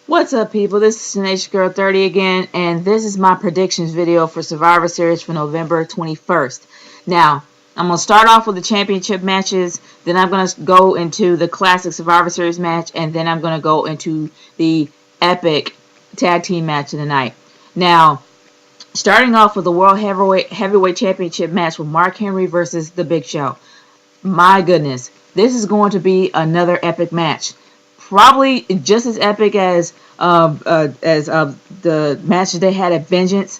What's up, people? This is Tenacious Girl 30 again, and this is my predictions video for Survivor Series for November 21st. Now, I'm going to start off with the championship matches, then I'm going to go into the classic Survivor Series match, and then I'm going to go into the epic tag team match of the night. Now, starting off with the World Heavyweight Championship match with Mark Henry versus The Big Show. My goodness, this is going to be another epic match. Probably just as epic as the matches they had at Vengeance,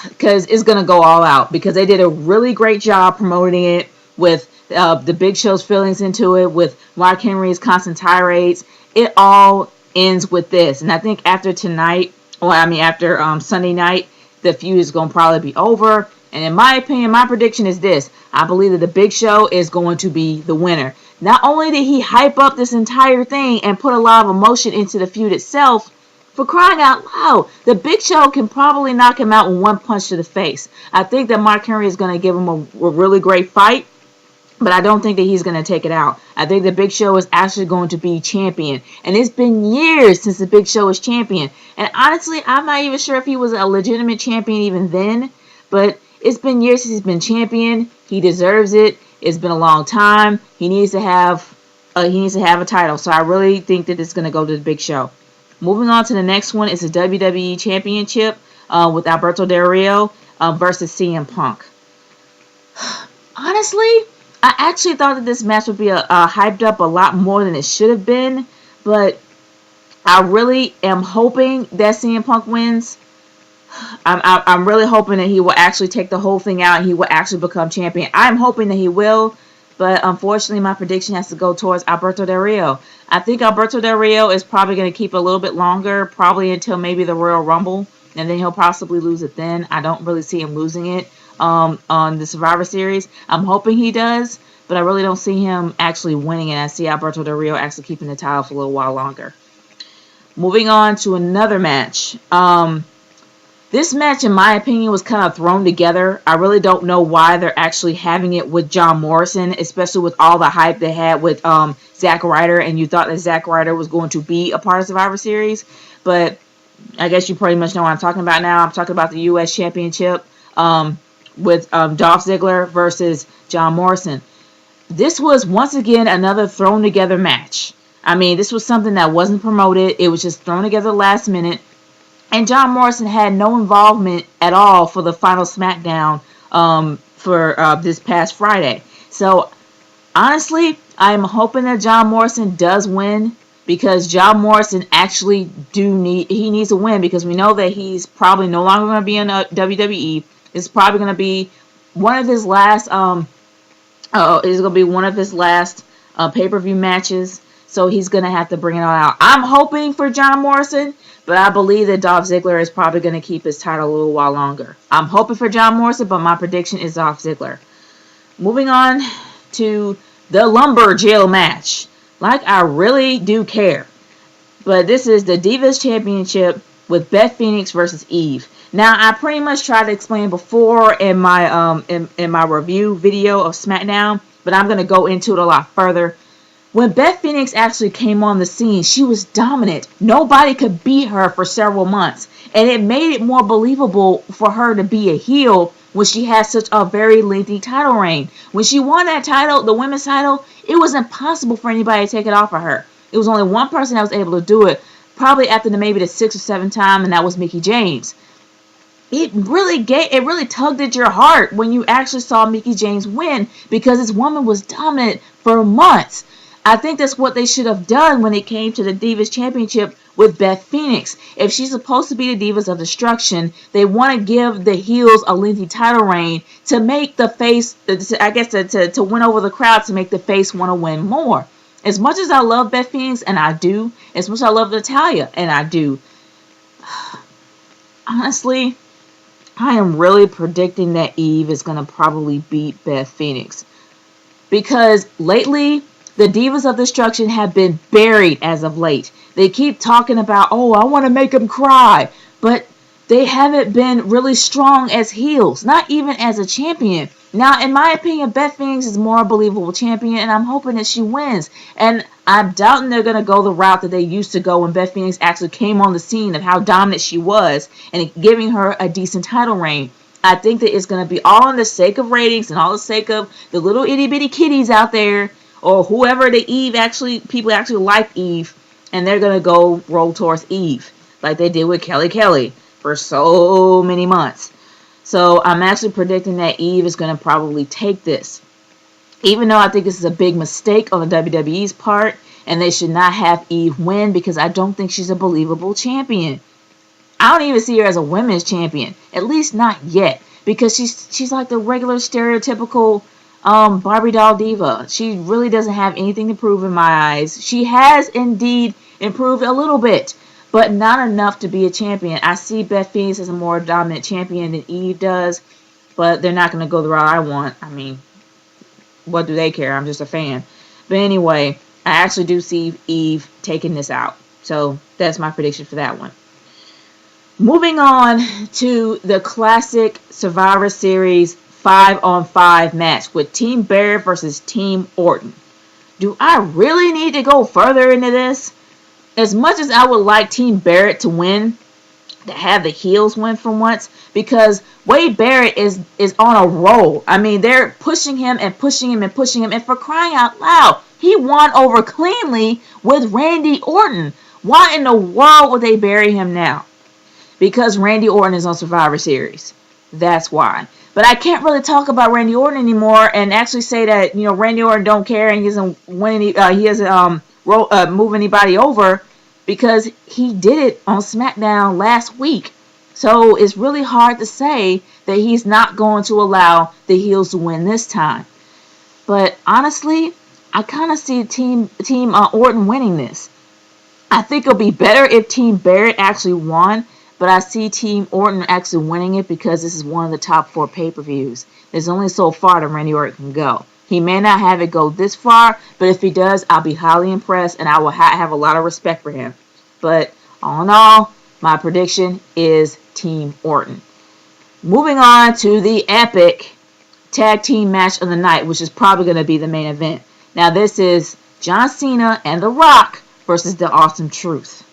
because it's gonna go all out. Because they did a really great job promoting it with the Big Show's feelings into it, with Mark Henry's constant tirades. It all ends with this, and I think after tonight, after Sunday night, the feud is gonna probably be over. And in my opinion, my prediction is this: I believe that the Big Show is going to be the winner. Not only did he hype up this entire thing and put a lot of emotion into the feud itself, for crying out loud, the Big Show can probably knock him out with one punch to the face. I think that Mark Henry is going to give him a really great fight, but I don't think that he's going to take it out. I think the Big Show is actually going to be champion. And it's been years since the Big Show was champion. And honestly, I'm not even sure if he was a legitimate champion even then, but it's been years since he's been champion. He deserves it. It's been a long time. He needs to have a title. So I really think that it's going to go to the Big Show. Moving on to the next one is the WWE Championship with Alberto Del Rio versus CM Punk. Honestly, I actually thought that this match would be hyped up a lot more than it should have been, but I really am hoping that CM Punk wins. I'm really hoping that he will actually take the whole thing out and he will actually become champion. I'm hoping that he will, but unfortunately my prediction has to go towards Alberto Del Rio. I think Alberto Del Rio is probably going to keep a little bit longer, probably until maybe the Royal Rumble, and then he'll possibly lose it then. I don't really see him losing it on the Survivor Series. I'm hoping he does, but I really don't see him actually winning it. I see Alberto Del Rio actually keeping the title for a little while longer. Moving on to another match. This match, in my opinion, was kind of thrown together. I really don't know why they're actually having it with John Morrison, especially with all the hype they had with Zack Ryder, and you thought that Zack Ryder was going to be a part of Survivor Series. But I guess you pretty much know what I'm talking about now. I'm talking about the U.S. Championship with Dolph Ziggler versus John Morrison. This was, once again, another thrown together match. I mean, this was something that wasn't promoted. It was just thrown together last minute. And John Morrison had no involvement at all for the final SmackDown for this past Friday. So, honestly, I am hoping that John Morrison does win, because John Morrison actually needs a win, because we know that he's probably no longer going to be in WWE. It's probably going to be one of his last pay-per-view matches. So he's going to have to bring it all out. I'm hoping for John Morrison, but I believe that Dolph Ziggler is probably going to keep his title a little while longer. I'm hoping for John Morrison, but my prediction is Dolph Ziggler. Moving on to the Lumberjill match. Like, I really do care. But this is the Divas Championship with Beth Phoenix versus Eve. Now, I pretty much tried to explain before in my in my review video of SmackDown, but I'm going to go into it a lot further. When Beth Phoenix actually came on the scene, she was dominant. Nobody could beat her for several months. And it made it more believable for her to be a heel when she had such a very lengthy title reign. When she won that title, the women's title, it was impossible for anybody to take it off of her. It was only one person that was able to do it, probably after maybe the 6th or 7th time, and that was Mickie James. It really tugged at your heart when you actually saw Mickie James win, because this woman was dominant for months. I think that's what they should have done when it came to the Divas Championship with Beth Phoenix. If she's supposed to be the Divas of Destruction, they want to give the heels a lengthy title reign to make the face, to win over the crowd, to make the face want to win more. As much as I love Beth Phoenix, and I do, as much as I love Natalya, and I do, honestly, I am really predicting that Eve is going to probably beat Beth Phoenix. Because lately, the Divas of Destruction have been buried as of late. They keep talking about, oh, I want to make them cry. But they haven't been really strong as heels. Not even as a champion. Now, in my opinion, Beth Phoenix is more believable champion, and I'm hoping that she wins. And I'm doubting they're going to go the route that they used to go when Beth Phoenix actually came on the scene of how dominant she was and giving her a decent title reign. I think that it's going to be all in the sake of ratings and all the sake of the little itty bitty kitties out there, or whoever the Eve actually, people actually like Eve, and they're going to go roll towards Eve like they did with Kelly Kelly for so many months. So I'm actually predicting that Eve is going to probably take this. Even though I think this is a big mistake on the WWE's part, and they should not have Eve win because I don't think she's a believable champion. I don't even see her as a women's champion, at least not yet, because she's like the regular stereotypical Barbie doll diva. She really doesn't have anything to prove in my eyes. She has indeed improved a little bit, but not enough to be a champion. I see Beth Phoenix as a more dominant champion than Eve does, but they're not going to go the route I want. I mean, what do they care? I'm just a fan. But anyway, I actually do see Eve taking this out. So that's my prediction for that one. Moving on to the classic Survivor Series 5-on-5 match with Team Barrett versus Team Orton. Do I really need to go further into this? As much as I would like Team Barrett to win, to have the heels win for once, because Wade Barrett is on a roll. I mean, they're pushing him and pushing him and pushing him, and for crying out loud, he won over cleanly with Randy Orton. Why in the world would they bury him now? Because Randy Orton is on Survivor Series. That's why. But I can't really talk about Randy Orton anymore and actually say that, Randy Orton don't care and he doesn't move anybody over, because he did it on SmackDown last week. So it's really hard to say that he's not going to allow the heels to win this time. But honestly, I kind of see Team Orton winning this. I think it'll be better if Team Barrett actually won, but I see Team Orton actually winning it because this is one of the top 4 pay-per-views. There's only so far that Randy Orton can go. He may not have it go this far, but if he does, I'll be highly impressed and I will have a lot of respect for him. But all in all, my prediction is Team Orton. Moving on to the epic tag team match of the night, which is probably going to be the main event. Now this is John Cena and The Rock versus The Awesome Truth.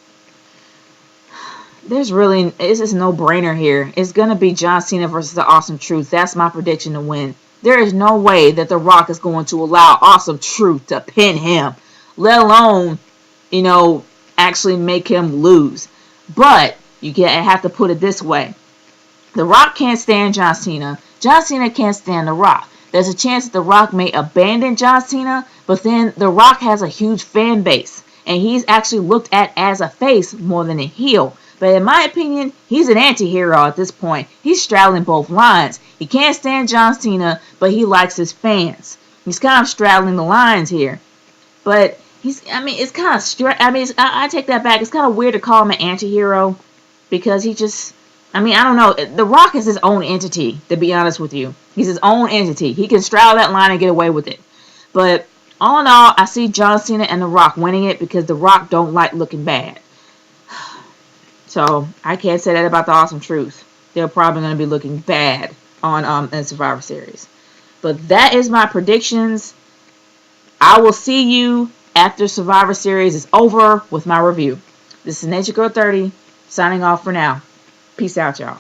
It's just a no-brainer here. It's going to be John Cena versus The Awesome Truth. That's my prediction to win. There is no way that The Rock is going to allow Awesome Truth to pin him, let alone, actually make him lose. But I have to put it this way. The Rock can't stand John Cena. John Cena can't stand The Rock. There's a chance that The Rock may abandon John Cena, but then The Rock has a huge fan base, and he's actually looked at as a face more than a heel. But in my opinion, he's an anti-hero at this point. He's straddling both lines. He can't stand John Cena, but he likes his fans. He's kind of straddling the lines here. But it's kind of, I take that back. It's kind of weird to call him an anti-hero because he just, I don't know. The Rock is his own entity, to be honest with you. He's his own entity. He can straddle that line and get away with it. But all in all, I see John Cena and The Rock winning it because The Rock don't like looking bad. So I can't say that about The Awesome Truth. They're probably going to be looking bad on in Survivor Series. But that is my predictions. I will see you after Survivor Series is over with my review. This is Nature Girl 30 signing off for now. Peace out, y'all.